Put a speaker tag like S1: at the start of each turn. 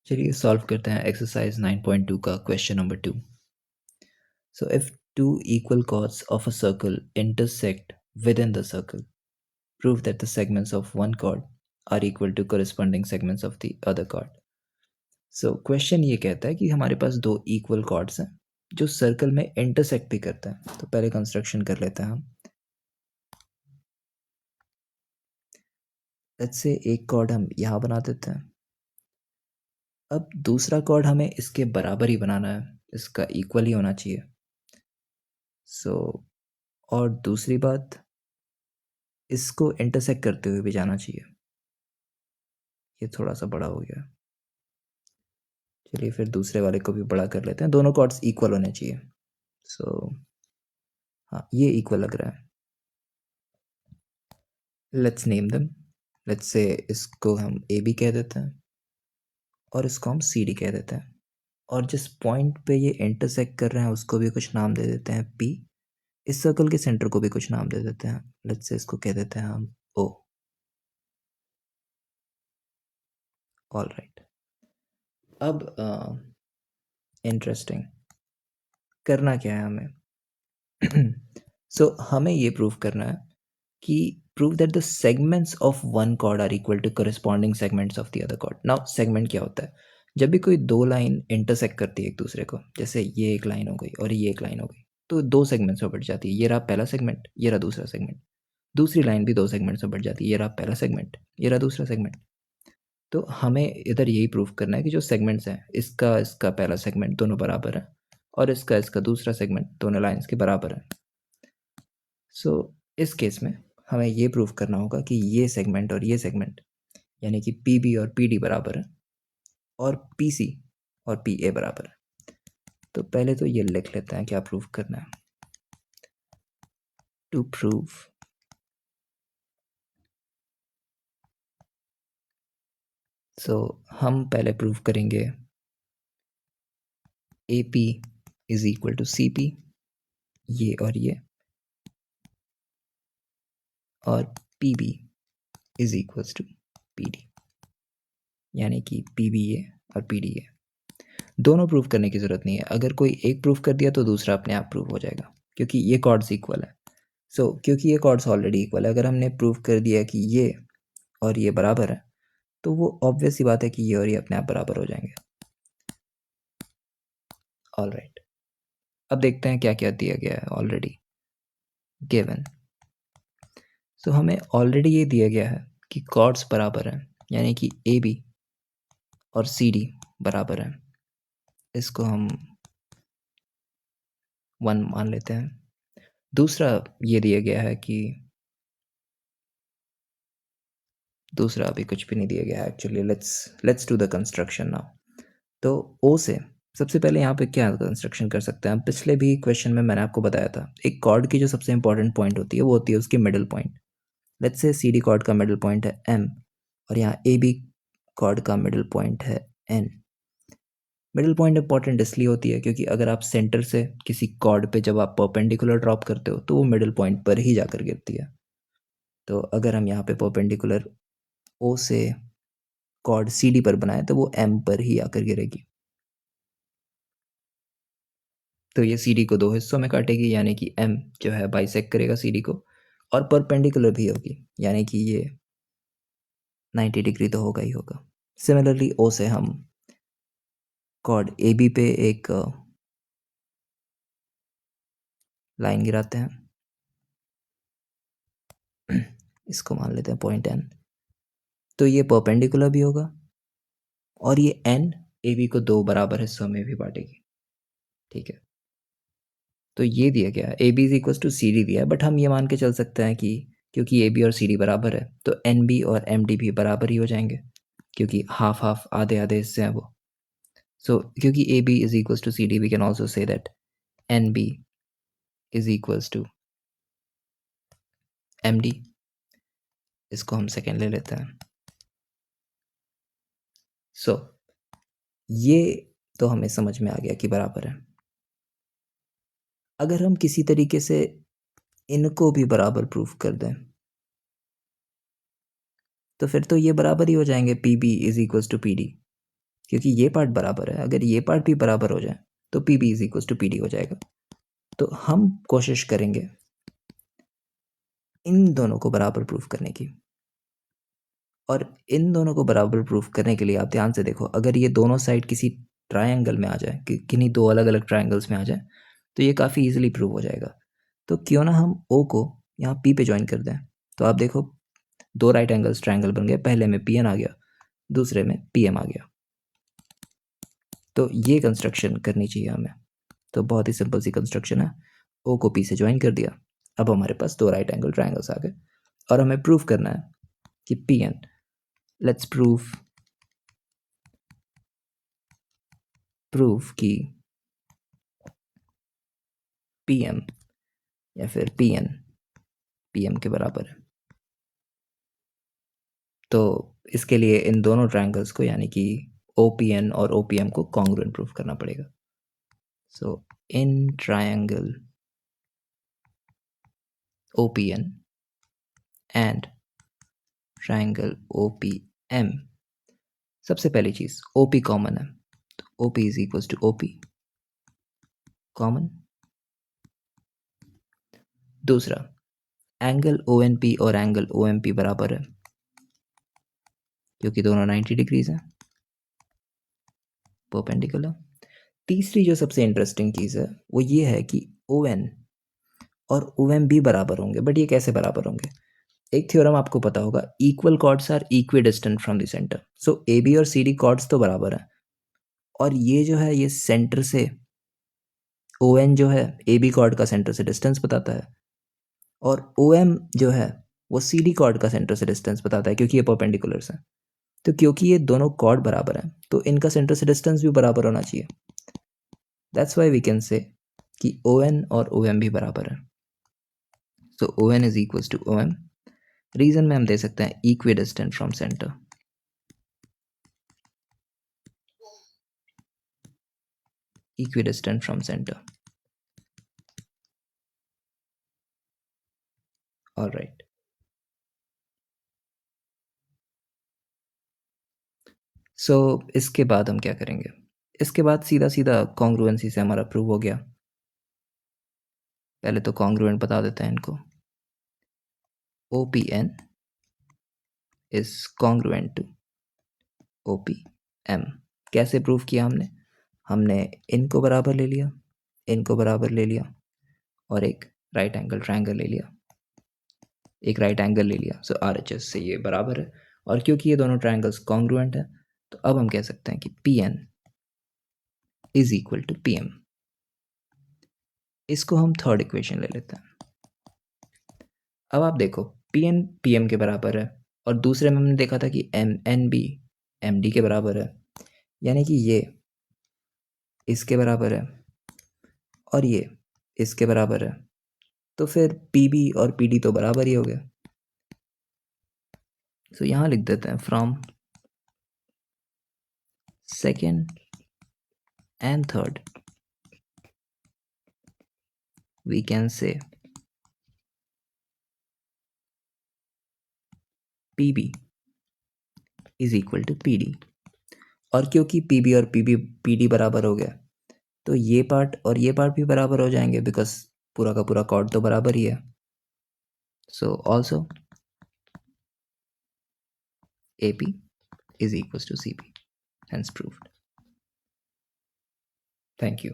S1: चलिए सॉल्व करते हैं एक्सरसाइज 9.2 का question number 2। So if two equal chords of a circle intersect within the circle, prove that the segments of one chord are equal to corresponding segments of the other chord. So question ये कहता है कि हमारे पास दो equal chords हैं जो circle में intersect भी करते हैं। तो पहले कंस्ट्रक्शन कर लेते हैं हम। लेट्स से एक chord हम यहाँ बना देते हैं। अब दूसरा chord हमें इसके बराबर ही बनाना है, इसका इक्वल ही होना चाहिए। और दूसरी बात, इसको इंटरसेक्ट करते हुए भी जाना चाहिए। ये थोड़ा सा बड़ा हो गया। चलिए फिर दूसरे वाले को भी बड़ा कर लेते हैं। दोनों कॉर्ड्स इक्वल होने चाहिए। हाँ, ये इक्वल लग रहा है। Let's name them. Let's say इसको हम ए बी कह देते हैं और इसको हम सी डी कह देते हैं। और जिस पॉइंट पे ये इंटरसेक्ट कर रहे हैं उसको भी कुछ नाम दे देते हैं पी। इस सर्कल के सेंटर को भी कुछ नाम दे देते हैं। लेट्स से इसको कह देते हैं हम ओ। All right. अब इंटरेस्टिंग करना क्या है हमें? सो हमें ये प्रूव करना है कि prove that the segments of one chord are equal to corresponding segments of the other chord. Now segment क्या होता है? जब भी कोई दो लाइन इंटरसेक्ट करती है एक दूसरे को, जैसे ये एक लाइन हो गई और ये एक लाइन हो गई, तो दो सेगमेंट्स में बढ़ जाती है। ये रहा पहला सेगमेंट, ये रहा दूसरा सेगमेंट। दूसरी लाइन भी दो सेगमेंट्स में बढ़ जाती है। ये रहा पहला सेगमेंट, ये रहा दूसरा सेगमेंट। तो हमें इधर यही प्रूव करना है कि जो सेगमेंट्स हैं, इसका इसका पहला सेगमेंट दोनों बराबर है और इसका इसका दूसरा सेगमेंट दोनों लाइंस के बराबर है। सो इस केस में हमें ये प्रूव करना होगा कि ये सेगमेंट और ये सेगमेंट यानी कि पी बी और पी डी बराबर है और पी सी और पी ए बराबर है। तो पहले तो ये लिख लेते हैं क्या प्रूव करना है। टू प्रूव हम पहले प्रूव करेंगे A P is equal to C P, ये और P B is equals to P D, यानी कि पी बी ए और पी डी ए। दोनों प्रूव करने की ज़रूरत नहीं है। अगर कोई एक प्रूव कर दिया तो दूसरा अपने आप प्रूव हो जाएगा, क्योंकि ये कॉर्ड्स इक्वल है। क्योंकि ये कॉर्ड्स ऑलरेडी इक्वल है, अगर हमने प्रूव कर दिया कि ये और ये बराबर है तो वो ऑब्वियस सी बात है कि ये और ये अपने आप बराबर हो जाएंगे। All right. अब देखते हैं क्या क्या दिया गया है ऑलरेडी गिवन। हमें ऑलरेडी ये दिया गया है कि कॉर्ड्स बराबर हैं, यानी कि ए बी और सी डी बराबर हैं। इसको हम 1 मान लेते हैं। दूसरा ये दिया गया है कि दूसरा अभी कुछ भी नहीं दिया गया है actually. Let's do the construction now. तो ओ से सबसे पहले यहाँ पे क्या कंस्ट्रक्शन कर सकते हैं। पिछले भी क्वेश्चन में मैंने आपको बताया था, एक कॉर्ड की जो सबसे इंपॉर्टेंट पॉइंट होती है वो होती है उसकी middle point. Let's say C D chord का मिडिल पॉइंट है एम और यहाँ ए बी कॉर्ड का मिडिल पॉइंट है एन। मिडिल पॉइंट इंपॉर्टेंट इसलिए होती है क्योंकि अगर आप सेंटर से किसी कॉर्ड पे जब आप परपेंडिकुलर ड्रॉप करते हो तो वो मिडिल पॉइंट पर ही जाकर गिरती है। तो अगर हम यहाँ पे परपेंडिकुलर ओ से कॉर्ड सी डी पर बनाए तो वो एम पर ही आकर गिरेगी। तो ये सी डी को दो हिस्सों में काटेगी, यानी कि एम जो है बाइसेक्ट करेगा सी डी को, और परपेंडिकुलर भी होगी, यानी कि ये 90 डिग्री तो होगा ही होगा। सिमिलरली ओ से हम कॉर्ड ए बी पे एक लाइन गिराते हैं। इसको मान लेते हैं पॉइंट एन। तो ये परपेंडिकुलर भी होगा और ये एन ए बी को दो बराबर हिस्सों में भी बांटेगी। ठीक है, तो ये दिया गया A B is equal to C D दिया है, बट हम ये मान के चल सकते हैं कि क्योंकि ए बी और सी डी बराबर है तो एन बी और एम डी भी बराबर ही हो जाएंगे, क्योंकि हाफ हाफ आधे आधे हिस्से हैं वो। क्योंकि A B is equal to C D, we can also say that N B is equal to M D. इसको हम सेकेंड ले लेते हैं। ये तो हमें समझ में आ गया कि बराबर है। अगर हम किसी तरीके से इनको भी बराबर प्रूफ कर दें तो फिर तो ये बराबर ही हो जाएंगे, P B is equal to P D. क्योंकि ये पार्ट बराबर है, अगर ये पार्ट भी बराबर हो जाए तो P B is equal to P D हो जाएगा। तो हम कोशिश करेंगे इन दोनों को बराबर प्रूफ करने की, और इन दोनों को बराबर प्रूफ करने के लिए आप ध्यान से देखो, अगर ये दोनों साइड किसी ट्रायंगल में आ जाए, किन्हीं दो अलग अलग ट्रायंगल्स में आ जाए, तो ये काफ़ी इजीली प्रूव हो जाएगा। तो क्यों ना हम ओ को यहाँ पी पे ज्वाइन कर दें। तो आप देखो, दो राइट एंगल्स ट्रायंगल बन गए, पहले में पी एन आ गया, दूसरे में पी एम आ गया। तो ये कंस्ट्रक्शन करनी चाहिए हमें। तो बहुत ही सिंपल सी कंस्ट्रक्शन है, ओ को पी से ज्वाइन कर दिया, अब हमारे पास दो राइट एंगल ट्रायंगल्स आ गए, और हमें प्रूव करना है कि पी एन, लेट्स प्रूव कि पी एम या फिर पी एन पी एम के बराबर है। तो इसके लिए इन दोनों ट्रायंगल्स को, यानी कि ओ पी एन और ओ पी एम को कॉन्ग्रुएंट प्रूफ करना पड़ेगा। So in triangle O P N and triangle O P M, सबसे पहली चीज ओ पी कॉमन है, तो O P is equal to O P common. दूसरा, एंगल ओ एन पी और एंगल ओ एम पी बराबर है, क्योंकि दोनों 90 डिग्रीज हैं, परपेंडिकुलर। तीसरी जो सबसे इंटरेस्टिंग चीज़ है वो ये है कि ओ एन और ओ एम भी बराबर होंगे, बट ये कैसे बराबर होंगे? एक थ्योरम आपको पता होगा, equal chords are equidistant from the centre. So A B और सी डी कॉर्ड्स तो बराबर हैं, और ये जो है ये सेंटर से, ओ एन जो है ए बी कॉर्ड का सेंटर से डिस्टेंस बताता है, और ओ एम जो है वो सी डी कॉर्ड का सेंटर से डिस्टेंस बताता है, क्योंकि ये परपेंडिकुलर्स हैं। तो क्योंकि ये दोनों कॉर्ड बराबर हैं, तो इनका सेंटर से डिस्टेंस भी बराबर होना चाहिए। दैट्स वाई वी कैन से कि ओ एन और ओ एम भी बराबर है। So O N is equal to O M. Reason में हम दे सकते हैं equidistant from centre, equidistant from center. All right. So इसके बाद हम क्या करेंगे? इसके बाद सीधा सीधा कॉन्ग्रुएंसी से हमारा प्रूव हो गया। पहले तो कॉन्ग्रुएंट बता देते हैं इनको। OPN is congruent to OPM। कैसे प्रूव किया हमने? हमने इनको बराबर ले लिया, इनको बराबर ले लिया, और एक राइट एंगल ट्रायंगल ले लिया, एक राइट एंगल ले लिया। सो RHS से ये बराबर है, और क्योंकि ये दोनों ट्रायंगल्स कॉन्ग्रुएंट हैं, तो अब हम कह सकते हैं कि PN is equal to PM। इसको हम थर्ड इक्वेशन ले लेते हैं। अब आप देखो, PN PM के बराबर है, और दूसरे में हमने देखा था कि MN भी MD के बराबर है, यानी कि ये इसके बराबर है और ये इसके बराबर है। तो फिर PB और PD तो बराबर ही हो गया। तो यहाँ लिख देते हैं, from second and third we can say PB is equal to PD। और क्योंकि PB और PD बराबर हो गया, तो ये पार्ट और ये पार्ट भी बराबर हो जाएंगे, बिकॉज पूरा का पूरा कॉर्ड तो बराबर ही है। So also AP is equals to CP, hence proved. Thank you.